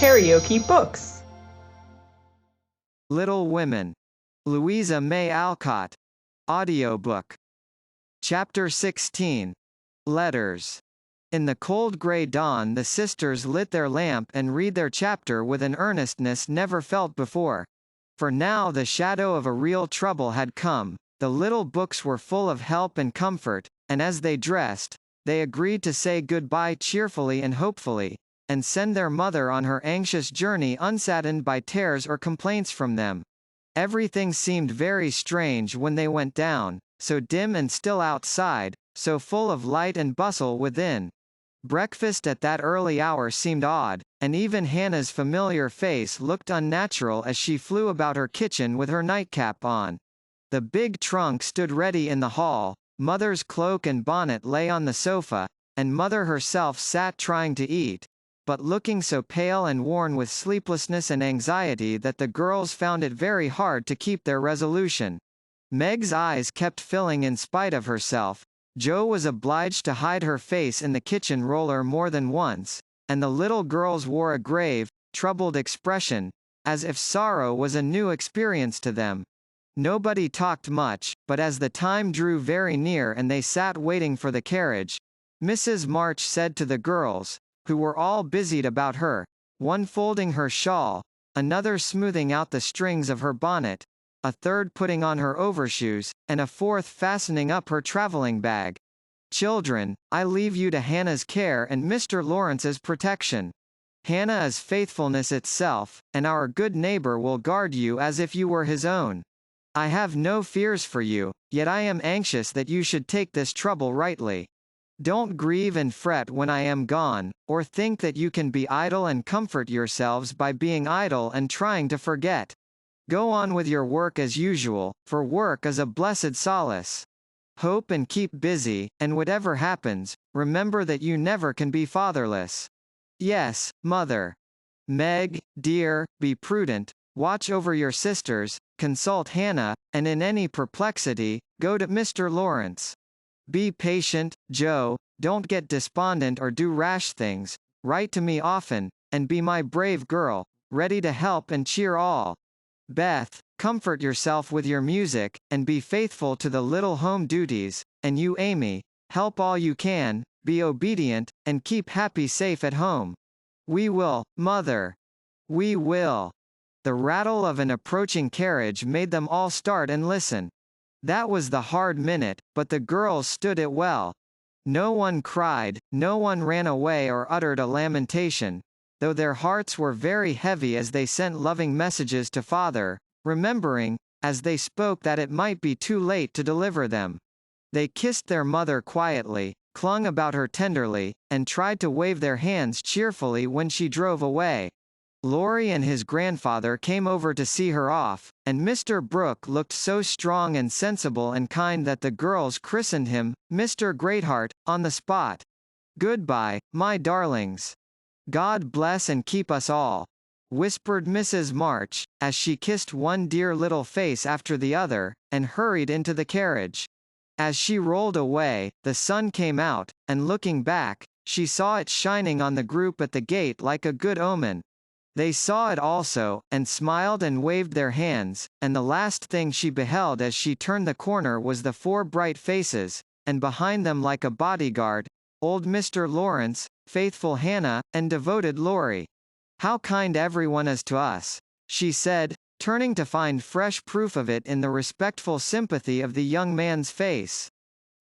KaraokeBooks. Little Women. Louisa May Alcott. Audiobook. Chapter 16. Letters. In the cold gray dawn the sisters lit their lamp and read their chapter with an earnestness never felt before. For now the shadow of a real trouble had come. The little books were full of help and comfort, and as they dressed, they agreed to say goodbye cheerfully and hopefully, and send their mother on her anxious journey unsaddened by tears or complaints from them. Everything seemed very strange when they went down, so dim and still outside, so full of light and bustle within. Breakfast at that early hour seemed odd, and even Hannah's familiar face looked unnatural as she flew about her kitchen with her nightcap on. The big trunk stood ready in the hall, Mother's cloak and bonnet lay on the sofa, and Mother herself sat trying to eat, but looking so pale and worn with sleeplessness and anxiety that the girls found it very hard to keep their resolution. Meg's eyes kept filling in spite of herself. Jo was obliged to hide her face in the kitchen roller more than once, and the little girls wore a grave, troubled expression, as if sorrow was a new experience to them. Nobody talked much, but as the time drew very near and they sat waiting for the carriage, Mrs. March said to the girls, who were all busied about her, one folding her shawl, another smoothing out the strings of her bonnet, a third putting on her overshoes, and a fourth fastening up her traveling bag. "Children, I leave you to Hannah's care and Mr. Lawrence's protection. Hannah is faithfulness itself, and our good neighbor will guard you as if you were his own. I have no fears for you, yet I am anxious that you should take this trouble rightly. Don't grieve and fret when I am gone, or think that you can be idle and comfort yourselves by being idle and trying to forget. Go on with your work as usual, for work is a blessed solace. Hope and keep busy, and whatever happens, remember that you never can be fatherless. Yes, Mother. Meg, dear, be prudent, watch over your sisters, consult Hannah, and in any perplexity, go to Mr. Lawrence. Be patient, Jo, don't get despondent or do rash things, write to me often, and be my brave girl, ready to help and cheer all. Beth, comfort yourself with your music, and be faithful to the little home duties, and you Amy, help all you can, be obedient, and keep Happy safe at home. We will, Mother. We will." The rattle of an approaching carriage made them all start and listen. That was the hard minute, but the girls stood it well. No one cried, no one ran away or uttered a lamentation, though their hearts were very heavy as they sent loving messages to Father, remembering, as they spoke, that it might be too late to deliver them. They kissed their mother quietly, clung about her tenderly, and tried to wave their hands cheerfully when she drove away. Laurie and his grandfather came over to see her off, and Mr. Brooke looked so strong and sensible and kind that the girls christened him Mr. Greatheart on the spot. "Goodbye, my darlings. God bless and keep us all," whispered Mrs. March, as she kissed one dear little face after the other, and hurried into the carriage. As she rolled away, the sun came out, and looking back, she saw it shining on the group at the gate like a good omen. They saw it also, and smiled and waved their hands, and the last thing she beheld as she turned the corner was the four bright faces, and behind them like a bodyguard, old Mr. Lawrence, faithful Hannah, and devoted Laurie. "How kind everyone is to us," she said, turning to find fresh proof of it in the respectful sympathy of the young man's face.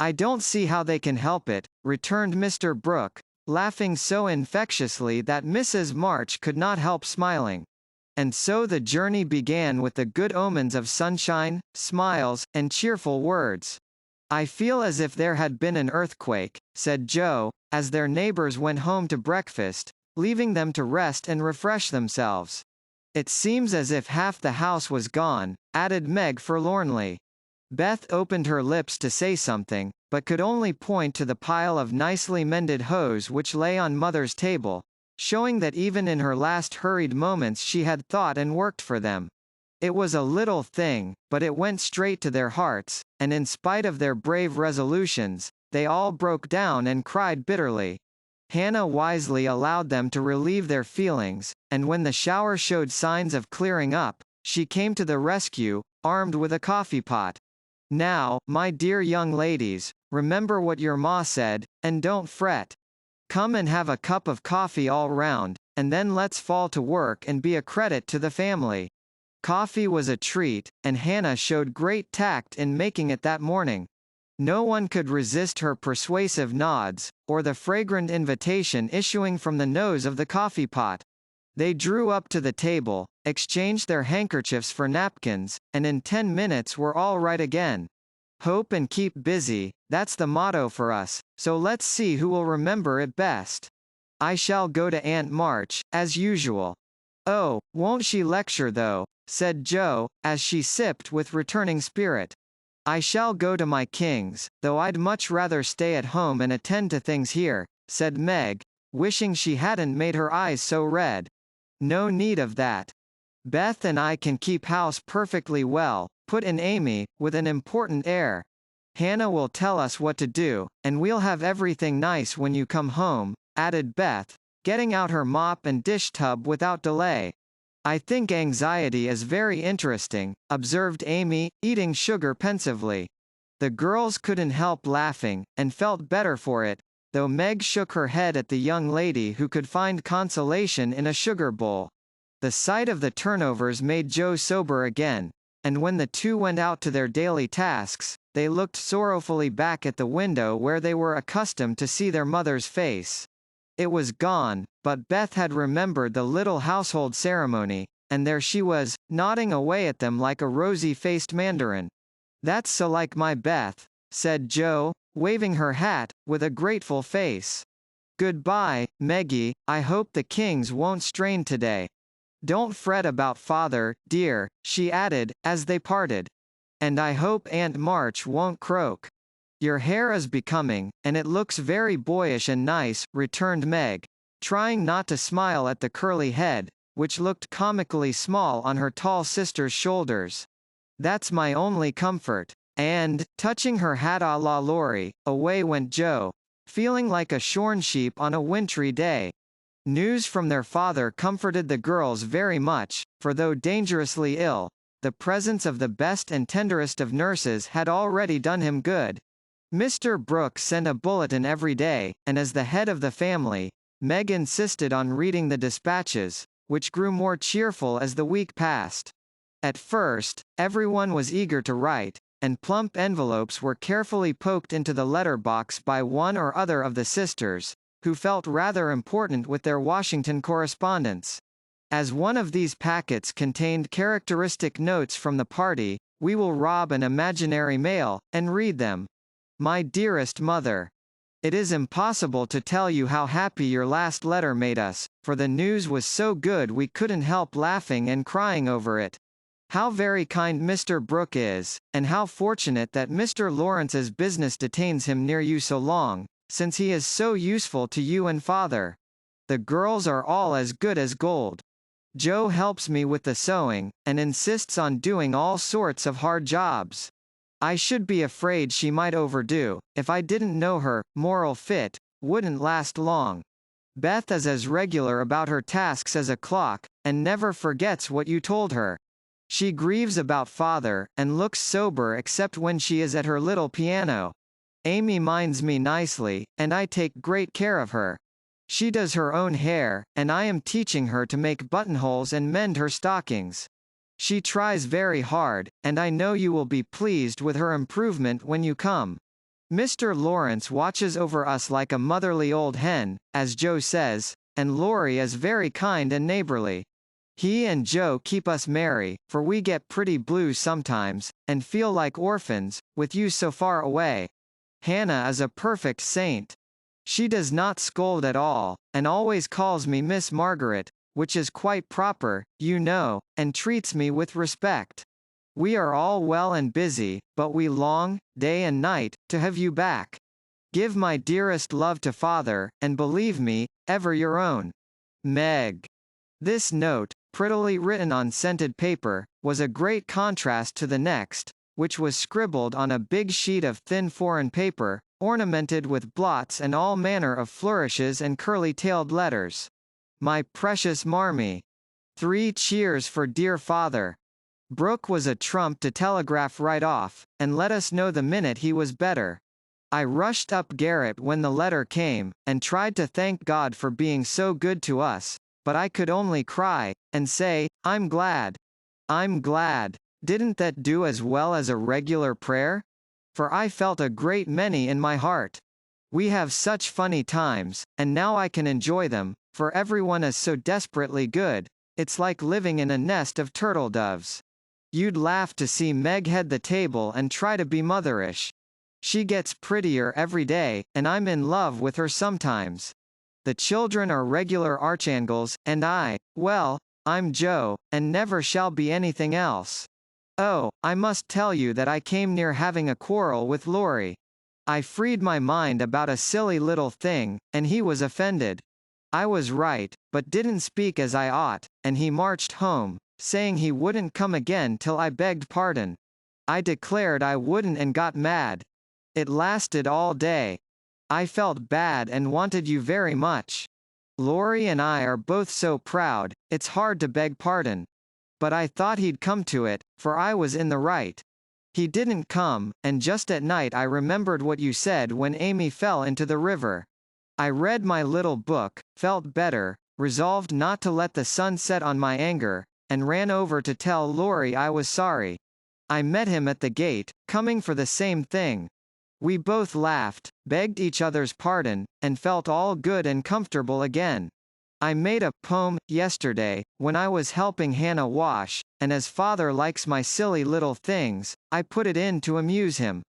"I don't see how they can help it," returned Mr. Brooke, laughing so infectiously that Mrs. March could not help smiling. And so the journey began with the good omens of sunshine, smiles, and cheerful words. "I feel as if there had been an earthquake," said Jo, as their neighbors went home to breakfast, leaving them to rest and refresh themselves. "It seems as if half the house was gone," added Meg forlornly. Beth opened her lips to say something, but could only point to the pile of nicely mended hose which lay on Mother's table, showing that even in her last hurried moments she had thought and worked for them. It was a little thing, but it went straight to their hearts, and in spite of their brave resolutions, they all broke down and cried bitterly. Hannah wisely allowed them to relieve their feelings, and when the shower showed signs of clearing up, she came to the rescue, armed with a coffee pot. Now, my dear young ladies, remember what your ma said, and don't fret. Come and have a cup of coffee all round, and then let's fall to work and be a credit to the family. Coffee was a treat, and Hannah showed great tact in making it that morning. No one could resist her persuasive nods, or the fragrant invitation issuing from the nose of the coffee pot. They drew up to the table, exchanged their handkerchiefs for napkins, and in 10 minutes were all right again. Hope and keep busy, that's the motto for us, so let's see who will remember it best. I shall go to Aunt March, as usual. Oh, won't she lecture though, said Jo, as she sipped with returning spirit. I shall go to my King's, though I'd much rather stay at home and attend to things here, said Meg, wishing she hadn't made her eyes so red. No need of that. Beth and I can keep house perfectly well, put in Amy, with an important air. Hannah will tell us what to do, and we'll have everything nice when you come home, added Beth, getting out her mop and dish tub without delay. I think anxiety is very interesting, observed Amy, eating sugar pensively. The girls couldn't help laughing, and felt better for it, though Meg shook her head at the young lady who could find consolation in a sugar bowl. The sight of the turnovers made Jo sober again, and when the two went out to their daily tasks, they looked sorrowfully back at the window where they were accustomed to see their mother's face. It was gone, but Beth had remembered the little household ceremony, and there she was, nodding away at them like a rosy-faced mandarin. That's so like my Beth, said Jo, waving her hat, with a grateful face. Goodbye, Meggie, I hope the Kings won't strain today. Don't fret about father, dear, she added, as they parted. And I hope Aunt March won't croak. Your hair is becoming, and it looks very boyish and nice, returned Meg, trying not to smile at the curly head, which looked comically small on her tall sister's shoulders. That's my only comfort. And, touching her hat à la Laurie, away went Jo, feeling like a shorn sheep on a wintry day. News from their father comforted the girls very much, for though dangerously ill, the presence of the best and tenderest of nurses had already done him good. Mr. Brooks sent a bulletin every day, and as the head of the family, Meg insisted on reading the dispatches, which grew more cheerful as the week passed. At first, everyone was eager to write, and plump envelopes were carefully poked into the letter box by one or other of the sisters, who felt rather important with their Washington correspondence. As one of these packets contained characteristic notes from the party, we will rob an imaginary mail, and read them. My dearest mother. It is impossible to tell you how happy your last letter made us, for the news was so good we couldn't help laughing and crying over it. How very kind Mr. Brooke is, and how fortunate that Mr. Lawrence's business detains him near you so long, since he is so useful to you and father. The girls are all as good as gold. Jo helps me with the sewing, and insists on doing all sorts of hard jobs. I should be afraid she might overdo, if I didn't know her, moral fit, wouldn't last long. Beth is as regular about her tasks as a clock, and never forgets what you told her. She grieves about father, and looks sober except when she is at her little piano. Amy minds me nicely, and I take great care of her. She does her own hair, and I am teaching her to make buttonholes and mend her stockings. She tries very hard, and I know you will be pleased with her improvement when you come. Mr. Lawrence watches over us like a motherly old hen, as Jo says, and Laurie is very kind and neighborly. He and Jo keep us merry, for we get pretty blue sometimes, and feel like orphans, with you so far away. Hannah is a perfect saint. She does not scold at all, and always calls me Miss Margaret, which is quite proper, you know, and treats me with respect. We are all well and busy, but we long, day and night, to have you back. Give my dearest love to father, and believe me, ever your own. Meg. This note, prettily written on scented paper, was a great contrast to the next, which was scribbled on a big sheet of thin foreign paper, ornamented with blots and all manner of flourishes and curly-tailed letters. My precious Marmee. 3 cheers for dear father. Brooke was a trump to telegraph right off, and let us know the minute he was better. I rushed up garret when the letter came, and tried to thank God for being so good to us, but I could only cry, and say, I'm glad. I'm glad. Didn't that do as well as a regular prayer? For I felt a great many in my heart. We have such funny times, and now I can enjoy them, for everyone is so desperately good, it's like living in a nest of turtle doves. You'd laugh to see Meg head the table and try to be motherish. She gets prettier every day, and I'm in love with her sometimes. The children are regular archangels, and well, I'm Joe, and never shall be anything else. Oh, I must tell you that I came near having a quarrel with Laurie. I freed my mind about a silly little thing, and he was offended. I was right, but didn't speak as I ought, and he marched home, saying he wouldn't come again till I begged pardon. I declared I wouldn't and got mad. It lasted all day. I felt bad and wanted you very much. Laurie and I are both so proud, it's hard to beg pardon. But I thought he'd come to it, for I was in the right. He didn't come, and just at night I remembered what you said when Amy fell into the river. I read my little book, felt better, resolved not to let the sun set on my anger, and ran over to tell Laurie I was sorry. I met him at the gate, coming for the same thing. We both laughed, begged each other's pardon, and felt all good and comfortable again. I made a poem yesterday, when I was helping Hannah wash, and as father likes my silly little things, I put it in to amuse him.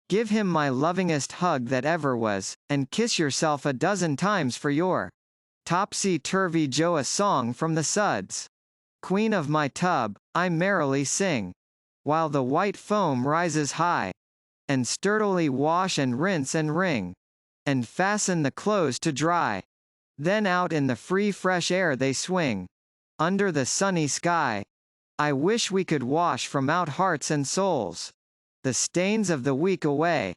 Give him my lovingest hug that ever was, and kiss yourself a dozen times for your topsy-turvy Joe. A song from the Suds. Queen of my tub, I merrily sing, while the white foam rises high, and sturdily wash and rinse and wring, and fasten the clothes to dry. Then out in the free fresh air they swing, under the sunny sky. I wish we could wash from out hearts and souls the stains of the week away,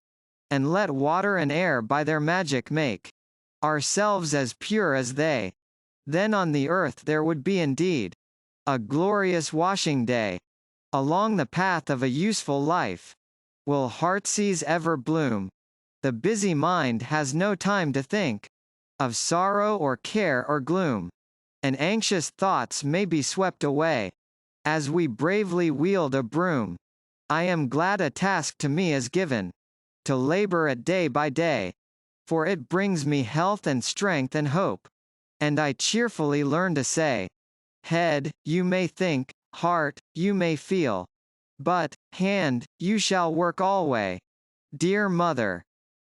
and let water and air by their magic make ourselves as pure as they. Then on the earth there would be indeed a glorious washing day. Along the path of a useful life will heartsease ever bloom. The busy mind has no time to think of sorrow or care or gloom, and anxious thoughts may be swept away as we bravely wield a broom. I am glad a task to me is given, to labor at day by day, for it brings me health and strength and hope, and I cheerfully learn to say, head, you may think, heart, you may feel, but, hand, you shall work alway. Dear mother,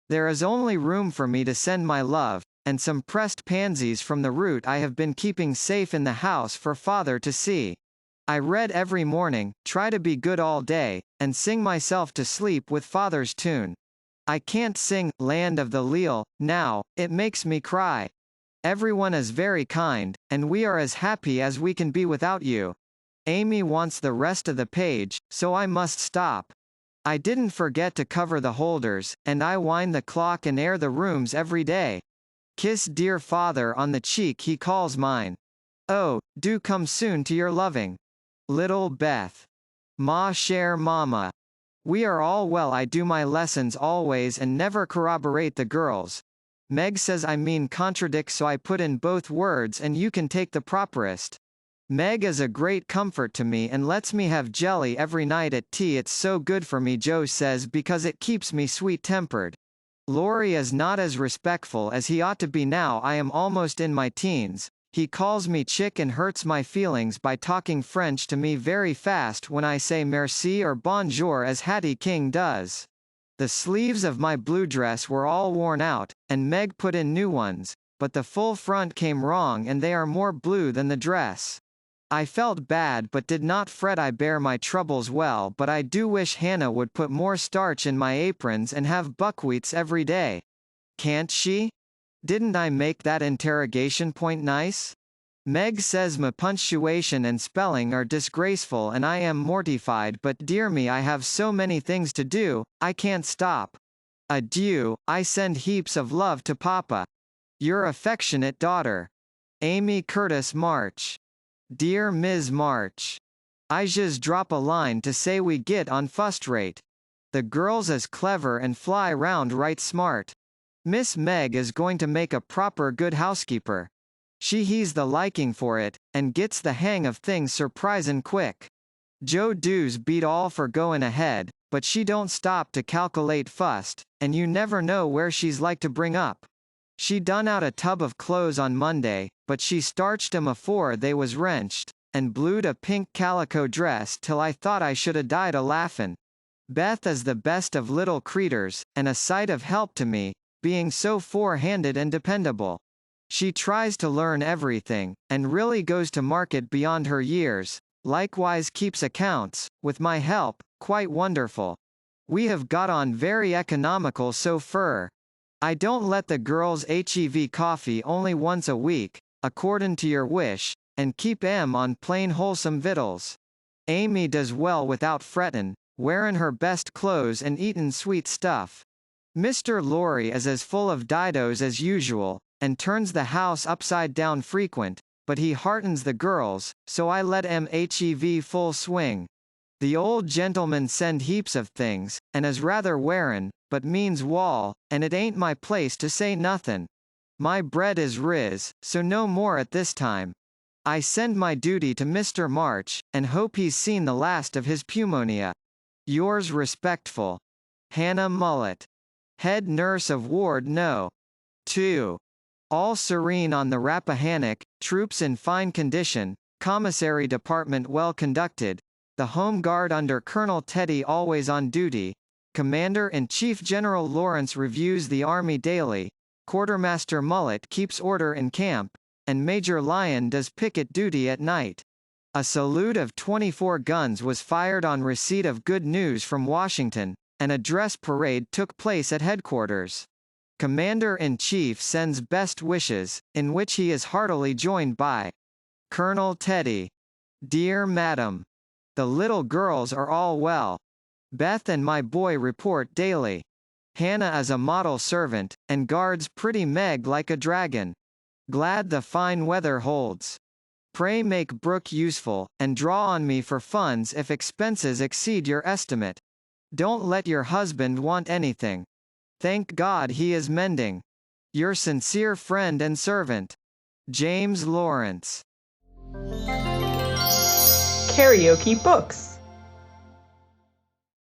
there is only room for me to send my love, and some pressed pansies from the root I have been keeping safe in the house for father to see. I read every morning, try to be good all day, and sing myself to sleep with father's tune. I can't sing Land of the Leal now, it makes me cry. Everyone is very kind, and we are as happy as we can be without you. Amy wants the rest of the page, so I must stop. I didn't forget to cover the holders, and I wind the clock and air the rooms every day. Kiss dear father on the cheek he calls mine. Oh, do come soon to your loving little Beth. Ma chère mama. We are all well. I do my lessons always and never corroborate the girls. Meg says I mean contradict, so I put in both words and you can take the properest. Meg is a great comfort to me and lets me have jelly every night at tea. It's so good for me, Joe says, because it keeps me sweet-tempered. Laurie is not as respectful as he ought to be now I am almost in my teens. He calls me chick and hurts my feelings by talking French to me very fast when I say merci or bonjour as Hattie King does. The sleeves of my blue dress were all worn out, and Meg put in new ones, but the full front came wrong and they are more blue than the dress. I felt bad but did not fret. I bear my troubles well, but I do wish Hannah would put more starch in my aprons and have buckwheats every day. Can't she? Didn't I make that interrogation point nice? Meg says my punctuation and spelling are disgraceful and I am mortified, but dear me, I have so many things to do, I can't stop. Adieu, I send heaps of love to Papa. Your affectionate daughter, Amy Curtis March. Dear Ms. March, I just drop a line to say we get on fust rate. The girls is clever and fly round right smart. Miss Meg is going to make a proper good housekeeper. She he's the liking for it, and gets the hang of things surprisin' quick. Joe does beat all for goin' ahead, but she don't stop to calculate fust, and you never know where she's like to bring up. She done out a tub of clothes on Monday, but she starched 'em afore they was wrenched, and blued a pink calico dress till I thought I should 'a died a laughin'. Beth is the best of little creeters, and a sight of help to me, being so four-handed and dependable. She tries to learn everything, and really goes to market beyond her years, likewise keeps accounts, with my help, quite wonderful. We have got on very economical so fur. I don't let the girls hev coffee only once a week, accordin' to your wish, and keep 'em on plain wholesome vittles. Amy does well without frettin', wearin' her best clothes and eatin' sweet stuff. Mr. Lorry is as full of didos as usual, and turns the house upside down frequent, but he heartens the girls, so I let 'em hev full swing. The old gentleman send heaps of things, and is rather wearin', but means wall, and it ain't my place to say nothin'. My bread is riz, so no more at this time. I send my duty to Mr. March, and hope he's seen the last of his pneumonia. Yours respectful, Hannah Mullet, Head Nurse of Ward No. 2. All serene on the Rappahannock, troops in fine condition, commissary department well conducted, the Home Guard under Colonel Teddy always on duty, Commander-in-Chief General Lawrence reviews the Army daily, Quartermaster Mullet keeps order in camp, and Major Lyon does picket duty at night. A salute of 24 guns was fired on receipt of good news from Washington, and a dress parade took place at headquarters. Commander-in-Chief sends best wishes, in which he is heartily joined by Colonel Teddy. Dear Madam, the little girls are all well. Beth and my boy report daily. Hannah is a model servant, and guards pretty Meg like a dragon. Glad the fine weather holds. Pray make Brooke useful, and draw on me for funds if expenses exceed your estimate. Don't let your husband want anything. Thank God he is mending. Your sincere friend and servant, James Lawrence. KaraokeBooks.